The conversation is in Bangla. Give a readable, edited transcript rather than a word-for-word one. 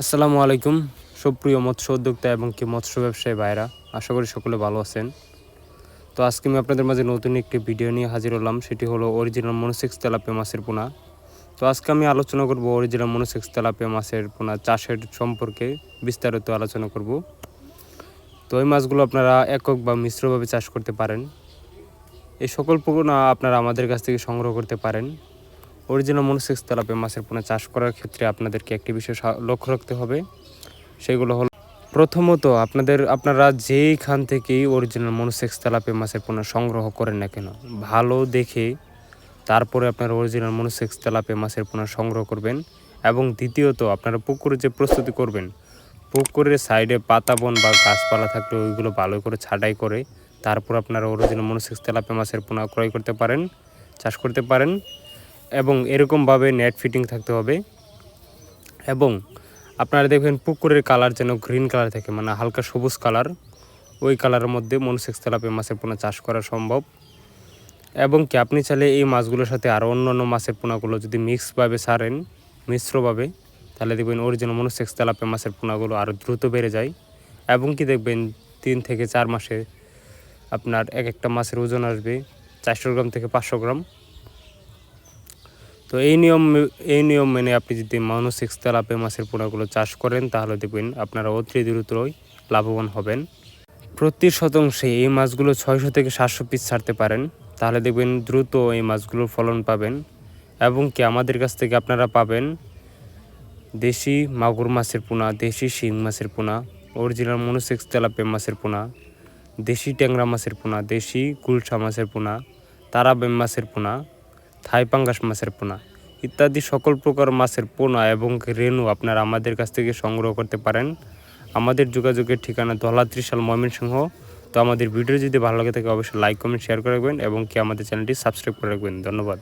আসসালামু আলাইকুম সুপ্রিয় মৎস্য উদ্যোক্তা এবং কি মৎস্য ব্যবসায়ী ভাইরা, আশা করি সকলে ভালো আছেন। তো আজকে আমি আপনাদের মাঝে নতুন একটি ভিডিও নিয়ে হাজির হলাম, সেটি হলো অরিজিনাল মনোসেক্স তেলাপিয়া মাছের পোনা। তো আজকে আমি আলোচনা করব অরিজিনাল মনোসেক্স তেলাপিয়া মাছের পোনা চাষের সম্পর্কে বিস্তারিত আলোচনা করব। তো এই মাছগুলো আপনারা একক বা মিশ্রভাবে চাষ করতে পারেন। এই সকল পোনা আপনারা আমাদের কাছ থেকে সংগ্রহ করতে পারেন। অরিজিনাল মনোসেক্স তেলাপিয়া মাছের পোনা চাষ করার ক্ষেত্রে আপনাদেরকে একটি বিষয় লক্ষ্য রাখতে হবে, সেগুলো হলো প্রথমত আপনারা যেইখান থেকেই অরিজিনাল মনোসেক্স তেলাপিয়া মাছের পোনা সংগ্রহ করেন না কেন, ভালো দেখে তারপরে আপনারা অরিজিনাল মনোসেক্স তেলাপিয়া মাছের পোনা সংগ্রহ করবেন। এবং দ্বিতীয়ত আপনারা পুকুরে যে প্রস্তুতি করবেন, পুকুরের সাইডে পাতা বন বা গাছপালা থাকলে ওইগুলো ভালো করে ছাঁটাই করে তারপর আপনারা অরিজিনাল মনোসেক্স তেলাপিয়া মাছের পোনা ক্রয় করতে পারেন, চাষ করতে পারেন। এবং এরকমভাবে নেট ফিটিং থাকতে হবে। এবং আপনারা দেখবেন পুকুরের কালার যেন গ্রিন কালার থাকে, মানে হালকা সবুজ কালার, ওই কালারের মধ্যে মনোসেক্স তেলাপিয়া মাছের পোনা চাষ করা সম্ভব। এবং কি আপনি চাইলে এই মাছগুলোর সাথে আরও অন্যান্য মাছের পোনাগুলো যদি মিক্সভাবে ছাড়েন, মিশ্রভাবে, তাহলে দেখবেন অরিজিনাল মনোসেক্স তেলাপিয়া মাছের পোনাগুলো আরও দ্রুত বেড়ে যায়। এবং কি দেখবেন 3 থেকে 4 মাসে আপনার এক একটা মাছের ওজন আসবে 400 গ্রাম থেকে 500 গ্রাম। তো এই নিয়ম মেনে আপনি যদি মনোসেক্স তেলাপিয়া মাছের পোনাগুলো চাষ করেন, তাহলে দেখবেন আপনারা অতি দ্রুতই লাভবান হবেন। প্রতি শতাংশে এই মাছগুলো 600 থেকে 700 পিস ছাড়তে পারেন, তাহলে দেখবেন দ্রুত এই মাছগুলোর ফলন পাবেন। এবং কি আমাদের কাছ থেকে আপনারা পাবেন দেশি মাগুর মাছের পোনা, দেশি শিং মাছের পোনা, অরিজিনাল মনোসেক্স তেলাপিয়া মাছের পোনা, দেশি ট্যাংরা মাছের পোনা, দেশি গুলশা মাছের পোনা, তারাবেম মাছের পোনা, থাই পাঙ্গাস মাছের পোনা ইত্যাদি সকল প্রকার মাছের পোনা এবং রেণু আপনারা আমাদের কাছ থেকে সংগ্রহ করতে পারেন। আমাদের যোগাযোগের ঠিকানা ধলা ত্রিশাল, ময়মনসিংহ। তো আমাদের ভিডিও যদি ভালো লাগে থাকে অবশ্যই লাইক, কমেন্ট, শেয়ার করে রাখবেন এবং কি আমাদের চ্যানেলটি সাবস্ক্রাইব করে রাখবেন। ধন্যবাদ।